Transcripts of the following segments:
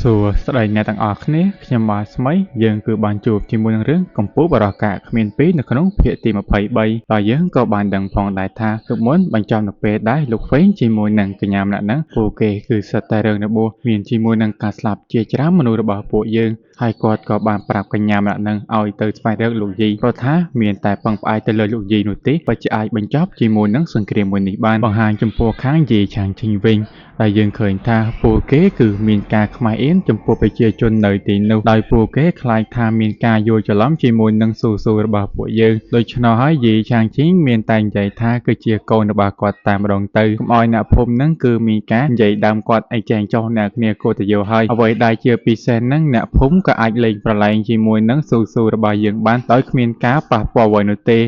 សួស្តីអ្នកទាំងអស់គ្នាខ្ញុំបាទស្មីយើងគឺបានជួបជាមួយនឹងរឿងកម្ពុជាបរិកាគ្មានពីរនៅក្នុងភាគទី23ហើយយើងក៏បានដឹងផងដែរថាទុកមុនបញ្ចប់នៅពេលដែលលោកហ្វេងជាមួយនឹងកញ្ញាម្នាក់ហ្នឹងពួកគេគឺសិតតែរឿងរបួសមានជាមួយនឹងការស្លាប់ជាច្រើនមនុស្សរបស់ពួកយើងហើយគាត់ក៏បានប្រាប់កញ្ញាម្នាក់ហ្នឹងឲ្យទៅស្វែងរកលោកយីព្រោះថាមានតែពឹងផ្អែកទៅលើលោកយីនោះទេបើជាអាចបញ្ចប់ជាមួយនឹងសង្គ្រាមមួយនេះបានបង្ហាញចំពោះខាងយីឆាងឈីងវិញដែលយើងឃើញថាពួកគេគឺមានការខ្មាស់អៀនចំពោះប្រជាជននៅទីនោះដោយពួកគេខ្លាចថាមានការយល់ច្រឡំជាមួយនឹងស៊ូរបស់ពួកយើងដូច្នោះហើយយីឆាងឈីងមានតែនិយាយថាគឺជាកូនរបស់គាត់តែម្ដងទៅកុំឲ្យអ្នកភូមិនឹងគឺមានការនិយាយដើមគាត់អីចែងចោះអ្នកគ្នាគួរតែយល់ហើយអ្វីដែលជាពិសេសហ្នឹងអ្នកភូមិក៏អាចលេងប្រឡែងជាមួយនឹងស៊ូរបស់យើងបានដោយគ្មានការប៉ះពាល់អ្វីនោះទេ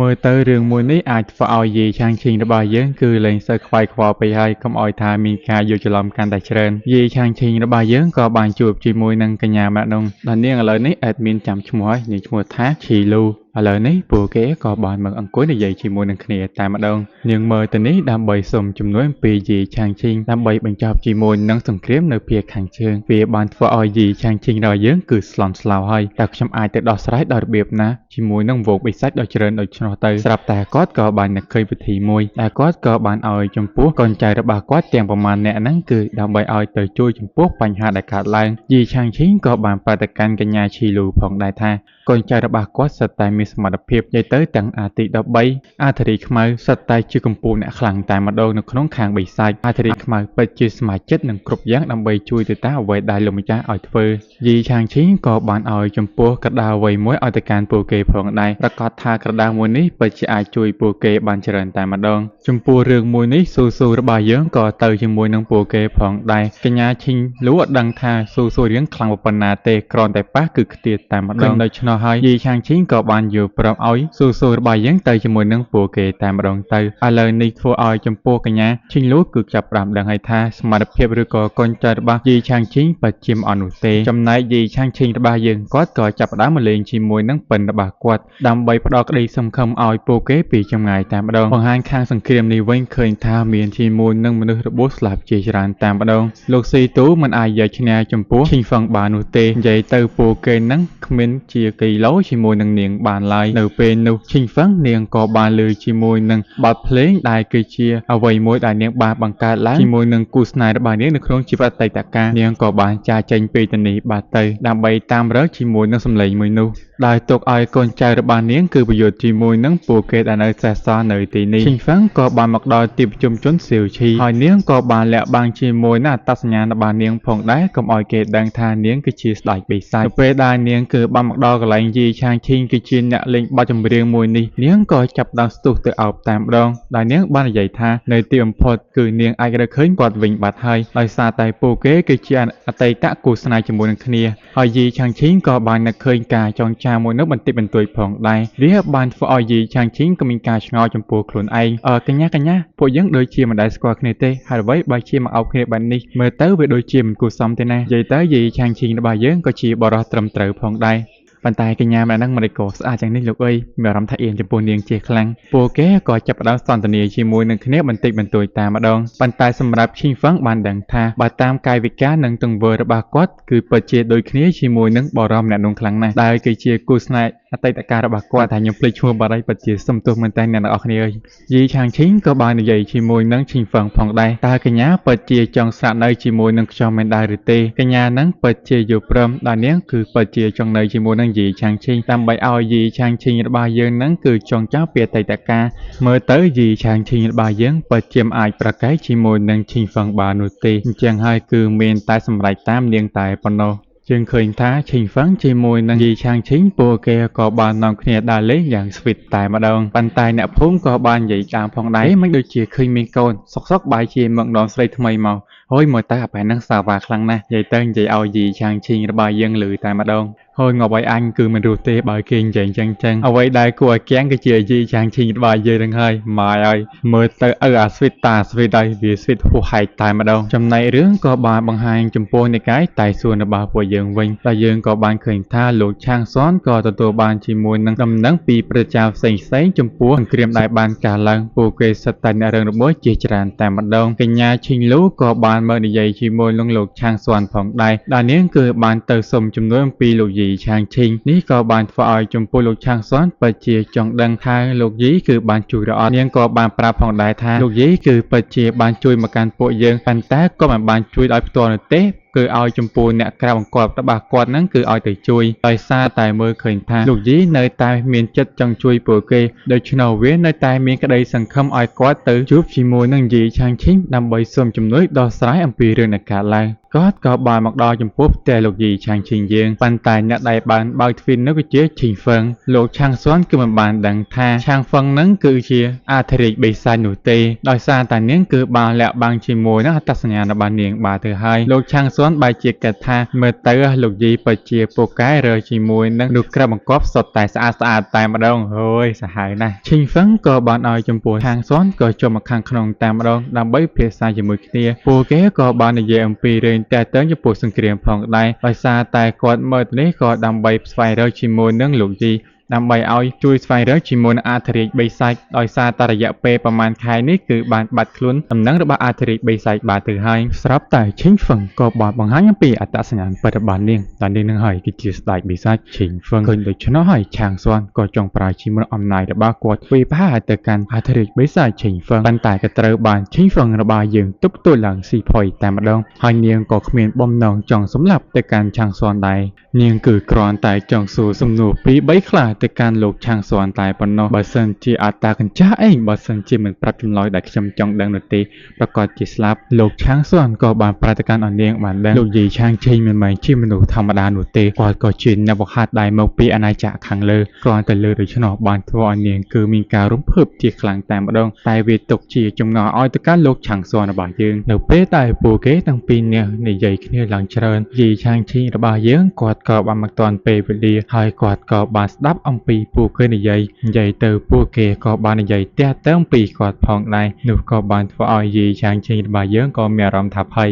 មើលទៅរឿងមួយនេះអាចធ្វើឲ្យយីឆាងឈីងរបស់យើងគឺលែងសូវខ្វាយខ្វល់ពេកហើយកុំឲ្យថាមានការយល់ច្រឡំកាន់តែច្រើនយីឆាងឈីងរបស់យើងក៏បានជួបជាមួយនឹងកញ្ញាម្នាក់នោះដែលនាងឥឡូវនេះអេដមីនចាំឈ្មោះហើយនាងឈ្មោះថាឈីលូឥឡូវនេះពួកគេក៏បានមកអង្គុយនិយាយជាមួយនឹងគ្នាតែម្ដងនាងមើលទៅនេះដើម្បីសុំជំនួយពីយីឆាងឈីងដើម្បីបញ្ចប់ជាមួយនឹងសង្គ្រាមនៅភាគខាងជើងវាបានធ្វើឲ្យយីឆាងឈីងរបស់យើងគឺស្លន់ស្លោហើយតែខ្ញុំអាចទៅដោះស្រាយដោយរបៀបណាជាមួយនឹងវងបិសាចដ៏ច្រើនដូចនោះទៅស្រាប់តែគាត់ក៏បាននឹកឃើញវិធីមួយដែលគាត់ក៏បានឲ្យចំពោះកូនចៅរបស់គាត់ទាំងប្រមាណអ្នកហ្នឹងគឺដើម្បីឲ្យទៅជួយចំពោះបញ្ហាដែលកើតឡើងយីឆាងឈីងក៏បានប្រាប់ទៅកាន់កញ្ញាឈីលូផងដែរថាកូនចៅរបស់គាត់សិតតែមានសមត្ថភាពនិយាយទៅទាំងអាទី13អាធរីខ្មៅសិតតែជាកម្ពុជាអ្នកខ្លាំងតែម្ដងនៅក្នុងខាងបិសាចអាធរីខ្មៅពិតជាសមាជិកនឹងគ្រប់យ៉ាងដើម្បីជួយទៅតាមអ្វីដែលលោកម្ចាស់ឲ្យធ្វើយីឆាងឈីងក៏បានឲ្យចំពោះក្រដាសអ្វីមួយឲ្យទៅកាន់ពួកគេផងដែរប្រកាសថាក្រដាសមួយនេះពិតជាអាចជួយពួកគេបានច្រើនតែម្ដងចំពោះរឿងមួយនេះស៊ូរបស់យើងក៏ទៅជាមួយនឹងពួកគេផងដែរកញ្ញាឈីងលូអត់ដឹងថាស៊ូរៀងខ្លាំងប៉ុណ្ណាទេគ្រាន់តែប៉ះគឺខ្ទាតតែម្ដងដូច្នោះហើយយីឆាងឈីងក៏បានយល់ព្រមឲ្យស៊ូរបស់យើងទៅជាមួយនឹងពួកគេតែម្ដងទៅឥឡូវនេះធ្វើឲ្យចំពោះកញ្ញាឈីងលូគឺចាប់ផ្ដើមដឹងហើយថាសមត្ថភាពឬក៏កូនចៅរបស់យីឆាងឈីងពិតជាមិនអត់នោះទេចំណែកយីឆាងឈីងរបស់យើងគាត់ក៏ចាប់ផ្ដើមមកលេងជាមួយនឹងប៉ិនរបស់គាត់ដើម្បីផ្ដល់ក្តីសង្ឃឹមឲ្យពួកគេពីចម្ងាយតែម្ដងបង្ហាញខាងសង្គ្រាមនេះវិញឃើញថាមានជាមួយនឹងមនុស្សរបួសស្លាប់ជាច្រើនតែម្ដងលោកស៊ីទូមិនអាចយកឈ្នះចំពោះឈីងហ្វឹងបាននោះទេនិយាយទៅពួកគេនឹងគ្មានជាគីឡូជាមួយនឹងនាងបានឡើយនៅពេលនោះឈីងហ្វឹងនាងក៏បានលើជាមួយនឹងបទភ្លេងដែលគឺជាអ្វីមួយដែលនាងបានបង្កើតឡើងជាមួយនឹងគូស្នេហ៍របស់នាងនៅក្នុងជីវិតអតីតកាលនាងក៏បានចាចេញពីទីនេះបាត់ទៅដើម្បីតាមរកជាមួយនឹងសម្លេងមួយនោះដោយទុកឲ្យកូនចៅរបស់នាងគឺប្រយុទ្ធជាមួយនឹងពួកគេដែលនៅសេសសល់នៅទីនេះឈីងហ្វឹងក៏បានមកដល់ទីប្រជុំជនសៀវឈីហើយនាងក៏បានលាក់បាំងជាមួយនឹងអត្តសញ្ញាណរបស់នាងផងដែរកុំឲ្យគេដឹងថានាងគឺជាស្ដេចបិសាចនៅពេលដែលនាងគឺបានមកដល់កន្លែងយីឆាងឈីងគឺជាអ្នកលេងបទចម្រៀងមួយនេះនាងក៏ចាប់ដើមស្ទុះទៅអោបតែម្ដងដែលនាងបាននិយាយថានៅទីបំផុតគឺនាងអាចរកឃើញគាត់វិញបាត់ហើយដោយសារតែពួកគេគឺជាអតីតគូស្នេហ៍ជាមួយនឹងគ្នាហើយយីឆាងឈីងក៏បាននឹកឃើញការចងចាំមួយនោះបន្តិចបន្តួចផងដែរវាបានធ្វើឲ្យយីឆាងឈីងក៏មានការឆ្ងល់ចំពោះខ្លួនឯងកញ្ញាពួកយើងដូចជាមិនដែលស្គាល់គ្នាទេហើយអ្វីបើជាមកអោបគ្នាបែបនេះមើលទៅវាដូចជាមិនគួរសមទេណានិយាយទៅយីឆាងឈីងរបស់យើងក៏ជាបរិសុទ្ធត្រឹមត្រូវផងដែរប៉ុន្តែកញ្ញាម្នាក់ហ្នឹងមិនក៏ស្អាតយ៉ាងនេះលោកអើយមានអារម្មណ៍ថាអៀនចំពោះនាងជាខ្លាំងពួកគេក៏ចាប់ផ្ដើមសន្ទនាជាមួយនឹងគ្នាបន្តិចបន្តួចតែម្ដងប៉ុន្តែសម្រាប់ឈីងហ្វឹងបានដឹងថាបើតាមកាយវិការនិងទង្វើរបស់គាត់គឺពិតជាដូចគ្នាជាមួយនឹងបរិមម្នាក់នោះខ្លាំងណាស់ដែលគឺជាគូស្នេហ៍អតីតកាលរបស់គាត់តែខ្ញុំភ្លេចឈ្មោះបាត់ហើយពិតជាសំទោសមែនតើអ្នកទាំងអស់គ្នាអើយយីឆាងឈីងក៏បាននិយាយជាមួយនឹងឈីងហ្វឹងផងដែរតើកញ្ញាពិតជាចង់ស្នាក់នៅជាមួយនឹងខ្ញុំមែនដែរឬទេកញ្ញានឹងពិតជាយល់ព្រមដែលនាងគឺពិតជាចង់នៅជាមួយនឹងយីឆាងឈីងដើម្បីឲ្យយីឆាងឈីងរបស់យើងនឹងគឺចងចាំពីអតីតកាលមើលទៅយីឆាងឈីងរបស់យើងពិតជាមិនអាចប្រកែកជាមួយនឹងឈីងហ្វឹងបាននោះទេអញ្ចឹងហើយគឺមានតែសម្រេចតាមនាងតែប៉ុណ្ណោះយើងឃើញថាឈីងហ្វឹងជាមួយនឹងយីឆាងឈីងពួកគេក៏បាននាំគ្នាដើរលេងយ៉ាងស្វីតតែម្ដងប៉ុន្តែអ្នកភូមិក៏បាននិយាយតាមផងដែរមិនដូចជាឃើញមានកូនសុកបាយជាមកដងស្រីថ្មីមកហើយមើលទៅអាប៉ែហ្នឹងសាវ៉ាខ្លាំងណាស់និយាយទៅនិយាយឲ្យយីឆាងឈីងរបស់យើងលឺតែម្ដងហើយងាប់ឲ្យអញគឺមិនរស់ទេបើគេនិយាយចឹងអ្វីដែលគួរឲ្យគាំងគឺជាយីឆាងឈីងរបស់យើងនឹងហើយម៉ាយហើយមើលទៅអាស្វីតតាស្វីតហើយវាស្វីតហួសហែកតែម្ដងចំណែករឿងក៏បានបង្ហាញចំពោះនិកាយតែសួនរបស់ពួកយើងវិញតែយើងក៏បានឃើញថាលោកឆាងស៊នក៏ទទួលបានជាមួយនឹងដំណឹងពីប្រជាផ្សេងចំពោះសង្គ្រាមដែលបានកើតឡើងពួកគេសិតតែអ្នករឿងរបួសជាច្រើនតែម្ដងកញ្ញាឈីងលូក៏បាន បានមកនិយាយជាមួយនឹងលោកឆាងស៊ွန်ផងដែរដែលនាងគឺបានទៅសុំជំនួយអំពីលោកយីឆាងឈីងនេះក៏បានធ្វើឲ្យចំពោះលោកឆាងស៊ွန်ពិតជាចង់ដឹងថាលោកយីគឺបានជួយឬអត់នាងក៏បានប្រាប់ផងដែរថាលោកយីគឺពិតជាបានជួយមកកាន់ពួកយើងប៉ុន្តែក៏មិនបានជួយដោយផ្ទាល់នោះទេគឺឲ្យចំពោះអ្នកក្រៅបង្គាប់របស់គាត់ហ្នឹងគឺឲ្យទៅជួយដោយសារតែមើលឃើញថាលោកយីនៅតែមានចិត្តចង់ជួយពួកគេដូច្នោះវានៅតែមានក្តីសង្ឃឹមឲ្យគាត់ទៅជួបជាមួយនឹងយីឆាងឈីងដើម្បីសូមជំនួយដោះស្រាយអំពីរឿងដែលកើតឡើងគាត់ក៏បានមកដល់ចំពោះផ្ទះលោកយីឆាងឈីងយើងប៉ុន្តែអ្នកដែលបានបើកទ្វារនោះគឺជាឈីងហ្វឹងលោកឆាងស៊ွန်គឺមិនបានដឹងថាឆាងហ្វឹងហ្នឹងគឺជាអធិរាជបិសាចនោះទេដោយសារតែនាងគឺបានលាក់បាំងជាមួយនឹងអត្តសញ្ញាណរបស់នាងបាទទៅហើយលោកឆាងស៊ွန်បែរជាគិតថាមើលទៅលោកយីពិតជាពូកែរើជាមួយនឹងលោកក្រៅបង្គាប់សុទ្ធតែស្អាតតែម្ដងហើយសាហាវណាស់ឈីងហ្វឹងក៏បានឲ្យចំពោះឆាងស៊ွန်ក៏ចូលមកខាងក្នុងតែម្ដងដើម្បីភាសាជាមួយគ្នាពួកគេក៏បាននិយាយអំពីរឿងតែទៅចំពោះសង្គ្រាមផងដែរដោយសារតែគាត់មើលនេះក៏ដើម្បីស្វែងរកជាមួយនឹងលោកយីដើម្បីឲ្យជួយស្វែងរកជាមួយនឹងអធិរាជបិសាចដោយសារតែរយៈពេលប្រហែលខែនេះគឺបានបាត់ខ្លួនដំណឹងរបស់អធិរាជបិសាចបាទទៅហើយស្រាប់តែឈីងហ្វឹងក៏បានបង្ហាញអំពីអត្តសញ្ញាណពិតរបស់នាងតែនាងនឹងហើយគឺជាស្ដេចបិសាចឈីងហ្វឹងឃើញដូច្នោះហើយឆាងស៊ွန်ក៏ចង់ប្រើជាមួយអំណាចរបស់គាត់វិផាទៅកាន់អធិរាជបិសាចឈីងហ្វឹងប៉ុន្តែក៏ត្រូវបានឈីងហ្វឹងរបស់យើងទប់ទល់ឡើងស៊ីផុយតែម្ដងហើយនាងក៏គ្មានបំណងចង់សម្លាប់ទៅកាន់ឆាងស៊ွန်ដែរនាងគឺគ្រាន់តែចង់សួរសំណួរពីរបីខ្លះទៅកាន់លោកឆាងស៊ွန်តែប៉ុណ្ណោះបើសិនជាអតាកញ្ចាស់ឯងបើសិនជាមិនប្រាប់ចម្លើយដែលខ្ញុំចង់ដឹងនោះទេប្រកាសជាស្លាប់លោកឆាងស៊ွန်ក៏បានប្រតិកម្មឲ្យនាងបានដឹងលោកយីឆាងឈីងមិនមែនជាមនុស្សធម្មតានោះទេគាត់ក៏ជាអ្នកបង្ហាត់ដែរមកពីអាណាចក្រខាងលើគ្រាន់តែលើដូច្នោះបានធ្វើឲ្យនាងគឺមានការរំភើបជាខ្លាំងតែម្ដងតែវាទុកជាចំណងឲ្យទៅកាន់លោកឆាងស៊ွန်របស់យើងនៅពេលដែលពួកគេទាំងពីរនាក់និយាយគ្នាឡើងច្រើនយីឆាងឈីងរបស់យើងគាត់ក៏បានមកទាន់ពេលវេលាហើយគាត់ក៏បានស្ដាប់អំពីពួកគេនិយាយទៅពួកគេក៏បាននិយាយតាក់ទងពីគាត់ផងដែរនោះក៏បានធ្វើឲ្យយីឆាងឈីងរបស់យើងក៏មានអារម្មណ៍ថាភ័យ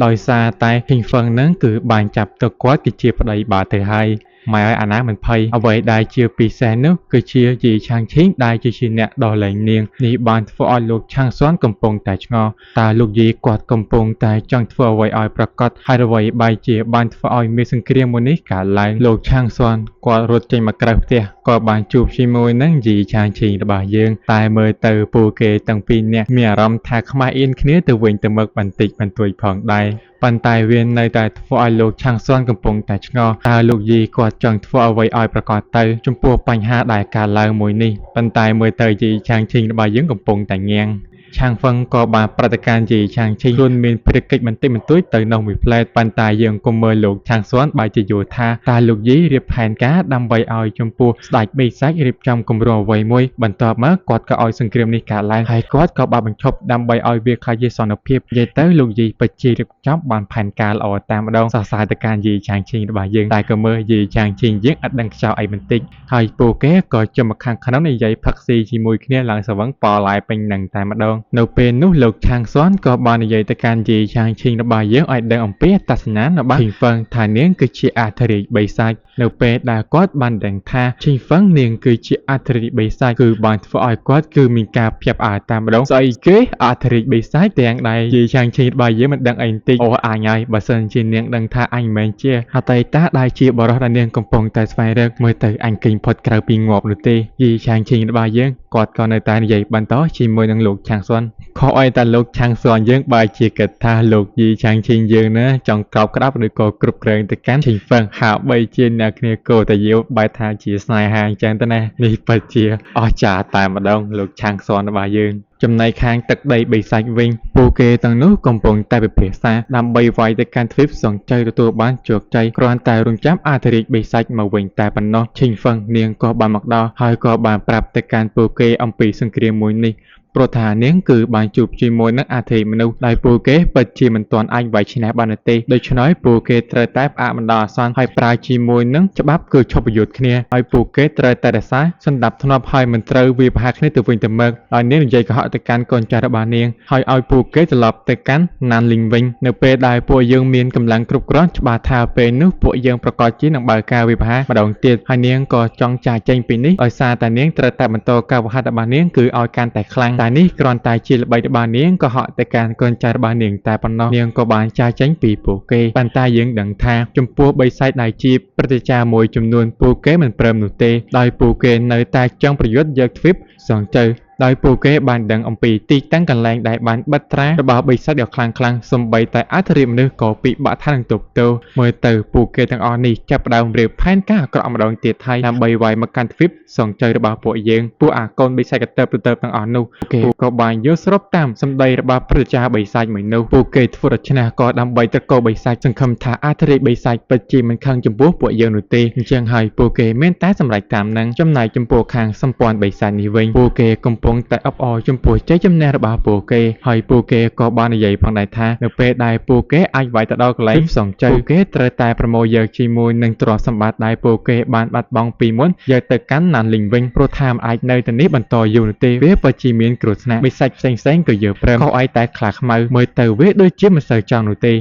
ដោយសារតែឈីងហ្វឹងហ្នឹងគឺបានចាប់ទៅគាត់គឺជាប្តីបាទទៅហើយម៉ែឲ្យអាណាមិនភ័យអ្វីដែលជាពិសេសនោះគឺជាយីឆាងឈីងដែលជាអ្នកដោះលែងនាងនេះបានធ្វើឲ្យលោកឆាងស៊ွန်កំពុងតែឆ្ងល់តើលោកយីគាត់កំពុងតែចង់ធ្វើអ្វីឲ្យប្រកាសហើយអ្វីបែរជាបានធ្វើឲ្យមានសង្គ្រាមមួយនេះកើតឡើងលោកឆាងស៊ွန်គាត់រត់ចេញមកក្រៅផ្ទះក៏បានជួបជាមួយនឹងយីឆាងឈីងរបស់យើងតែមើលទៅពួកគេទាំងពីរនាក់មានអារម្មណ៍ថាខ្មាស់អៀនគ្នាទៅវិញទៅមកបន្តិចបន្តួចផងដែរប៉ុន្តែវានៅតែធ្វើឲ្យលោកឆាងស៊ွန်កំពុងតែឆ្ងល់តើលោកយីគាត់ចង់ធ្វើអ្វីឲ្យប្រកាសទៅចំពោះបញ្ហាដែលកើតឡើងមួយនេះប៉ុន្តែមើលទៅយីឆាងឈីងរបស់យើងកំពុងតែងាំងឆាងហ្វឹងក៏បានប្រតិកម្មយីឆាងឈីងខ្លួនមានភារកិច្ចបន្តិចបន្តួចទៅនោះមួយផ្លែតប៉ុន្តែយើងក៏មើលលោកឆាងស៊ွန်បែរជាយល់ថាតើលោកយីរៀបផែនការដើម្បីឲ្យចំពោះស្ដេចបិសាចរៀបចំគម្រោងអ្វីមួយបន្ទាប់មកគាត់ក៏ឲ្យសង្គ្រាមនេះកើតឡើងហើយគាត់ក៏បានបញ្ឈប់ដើម្បីឲ្យវាខ្លាចជាសន្តិភាពនិយាយទៅលោកយីពិតជារៀបចំបានផែនការល្អតែម្ដងសរសើរទៅកាន់យីឆាងឈីងរបស់យើងតែក៏មើលយីឆាងឈីងយើងអត់ដឹងខ្យល់អីបន្តិចហើយពួកគេក៏ចូលមកខាងក្នុងនិយាយផឹកស៊ីជាមួយគ្នាឡើងស្វឹងប៉ឡាយពេញនឹងតែម្ដងនៅពេលនោះលោកឆាងស៊ွန်ក៏បាននិយាយទៅកាន់យីឆាងឈីងរបស់យើងឲ្យដឹងអំពីអត្តសញ្ញាណរបស់ឈីងហ្វឹងថានាងគឺជាអធិរាជបិសាចនៅពេលដែលគាត់បានដឹងថាឈីងហ្វឹងនាងគឺជាអធិរាជបិសាចគឺបានធ្វើឲ្យគាត់គឺមានការភ្ញាក់ផ្អើលតែម្ដងស្អីគេអធិរាជបិសាចទាំងដែលយីឆាងឈីងរបស់យើងមិនដឹងអីបន្តិចអូអញហើយបើសិនជានាងដឹងថាអញមិនមែនជាអតីតដែលជាបរិសុទ្ធដែលនាងកំពុងតែស្វែងរកមើលទៅអញគេងផុតក្រៅពីងាប់នោះទេយីឆាងឈីងរបស់យើងគាត់ក៏នៅតែនិយាយបន្តជាមួយនឹងលោកឆាងស៊ွန်ខុសឲ្យតែលោកឆាងស៊ွန်យើងបែរជាគិតថាលោកយីឆាងឈីងយើងណាចង់កោបក្តាប់ឬក៏គ្រប់គ្រងទៅកាន់ឈីងហ្វឹងហាក់បីជាអ្នកគ្នាគោតែយោបែរថាជាស្នេហាអញ្ចឹងទៅណានេះពិតជាអស្ចារ្យតែម្ដងលោកឆាងស៊ွန်របស់យើងចំណែកខាងទឹកដីបិសាចវិញពួកគេទាំងនោះកំពុងតែពិភាក្សាដើម្បីវាយទៅកាន់ទ្វីបសង្ជ័យទទួលបានជោគជ័យគ្រាន់តែរំចាំអធិរាជបិសាចមកវិញតែប៉ុណ្ណោះឈីងហ្វឹងនាងក៏បានមកដល់ហើយក៏បានប្រាប់ទៅកាន់ពួកគេអំពីសង្គ្រាមមួយនេះព្រោះថានាងគឺបានជួបជាមួយនឹងអធិមនុស្សដែលពួកគេពិតជាមិនទាន់អាចវាយឈ្នះបានទេដូច្នេះពួកគេត្រូវតែផ្អាកបណ្ដោះអាសន្នហើយប្រើជាមួយនឹងច្បាប់គឺឈប់ប្រយុទ្ធគ្នាហើយពួកគេត្រូវតែរក្សាសន្តិភាពធ្នាប់ហើយមិនត្រូវវាយប្រហារគ្នាទៅវិញទៅមកដោយនាងនិយាយកុហកទៅកាន់កូនចៅរបស់នាងហើយឲ្យពួកគេត្រឡប់ទៅកាន់ណានលីងវិញនៅពេលដែលពួកយើងមានកម្លាំងគ្រប់គ្រាន់ច្បាស់ថាពេលនោះពួកយើងប្រកាសជានឹងបើកការវាយប្រហារម្ដងទៀតហើយនាងក៏ចង់ចាកចេញពីនេះដោយសារតែនាងត្រូវតែបន្តការវឹកហាត់របស់នាងគឺឲ្យកាន់តែខ្លាំង តែនេះគ្រាន់តែជាល្បីរបស់នាងក៏ហក់តែការកូនចៅរបស់នាងតែប៉ុណ្ណោះនាងក៏បានចាយចេញពីពួកគេប៉ុន្តែយើងដឹងថាចំពោះបិសាចដែលជាព្រឹត្តិការណ៍មួយចំនួនពួកគេមិនព្រមនោះទេដោយពួកគេនៅតែចង់ប្រយុទ្ធយកទ្វីបសងទៅដោយពួកគេបានដឹងអំពីទីតាំងកន្លែងដែលបានបិទត្រារបស់បិសាចដ៏ខ្លាំងៗសូម្បីតែអធិរាជមនុស្សក៏ពិបាកថានឹងទប់ទល់មើលទៅពួកគេទាំងអស់នេះចាប់ផ្ដើមរៀបផែនការអាក្រក់ម្ដងទៀតហើយដើម្បីវាយមកកាន់ទ្វីបសងជ័យរបស់ពួកយើងពួកអាកូនបិសាចកតើបទាំងអស់នោះគេក៏បានយល់ស្របតាមសម្ដីរបស់ព្រះរាជាបិសាចមួយនោះពួកគេធ្វើដូច្នេះក៏ដើម្បីត្រកូលបិសាចសង្ឃឹមថាអធិរាជបិសាចពិតជាមិនខឹងចំពោះពួកយើងនោះទេអញ្ចឹងហើយពួកគេមានតែសម្រេចតាមនឹងចំណែកចំពោះខាងសម្ព័ន្ធបិសាចនេះវិញពួកគេកំពុងតែអបអរចំពោះជ័យជំនះរបស់ពួកគេហើយពួកគេក៏បាននិយាយផងដែរថានៅពេលដែលពួកគេអាចវាយទៅដល់កន្លែងសងជ័យពួកគេត្រូវតែប្រមូលយកជាមួយនឹងទ្រព្យសម្បត្តិដែលពួកគេបានបាត់បង់ពីមុនយកទៅកាន់ណានលីងវិញព្រោះថាមិនអាចនៅទីនេះបន្តយូរនោះទេវាពិតជាមានគ្រោះថ្នាក់បិសាចផ្សេងៗក៏យកព្រមខុសឲ្យតែខ្លាខ្មៅមើលទៅវាដូចជាមិនសូវចង់នោះទេឥ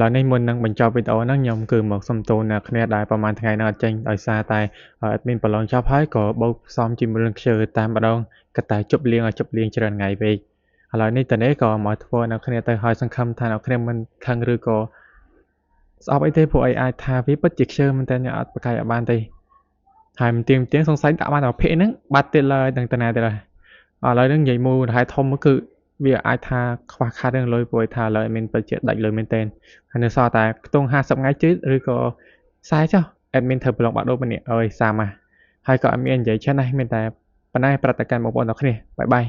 ឡូវនេះមុននឹងបញ្ចប់វីដេអូហ្នឹងខ្ញុំគឺមកសុំទោសអ្នកគ្នាដែលប្រហែលថ្ងៃហ្នឹងអត់ចេញដោយសារតែadmin ប្រឡងចប់ហើយក៏បោកផ្សំជាមួយនឹងខ្ជិលតាមម្ដងក៏តែជប់លៀងច្រើនថ្ងៃពេកឥឡូវនេះតនេះក៏មកធ្វើអ្នកគ្នាទៅហើយសង្ឃឹមថាអ្នកគ្នាមិនខឹងឬក៏ស្អប់អីទេពួកអីអាចថាវាពិតជាខ្ជិលមែនតើអ្នកអត់ប្រកែកអត់បានទេហើយមិនទៀងសង្ស័យដាក់បានតែភាគហ្នឹងបាត់ទៀតឡើយដឹងតាណាទៀតហើយឥឡូវហ្នឹងនិយាយមូលហេតុធំគឺវាអាចថាខ្វះខាតរឿងលុយព្រោះថាឡើយមានពិតជាដាច់លុយមែនតើហើយនៅសល់តែខ្ទង់50ថ្ងៃទៀតឬក៏40ចុះ admin ធ្វើប្រឡងបាក់ដូរម្នាក់អើយសាមហើយក៏អត់មាននិយាយច្រើនណាស់មានតែប៉ុណ្ណេះប្រតិកម្មបងប្អូនទាំងគ្នាបាយបាយ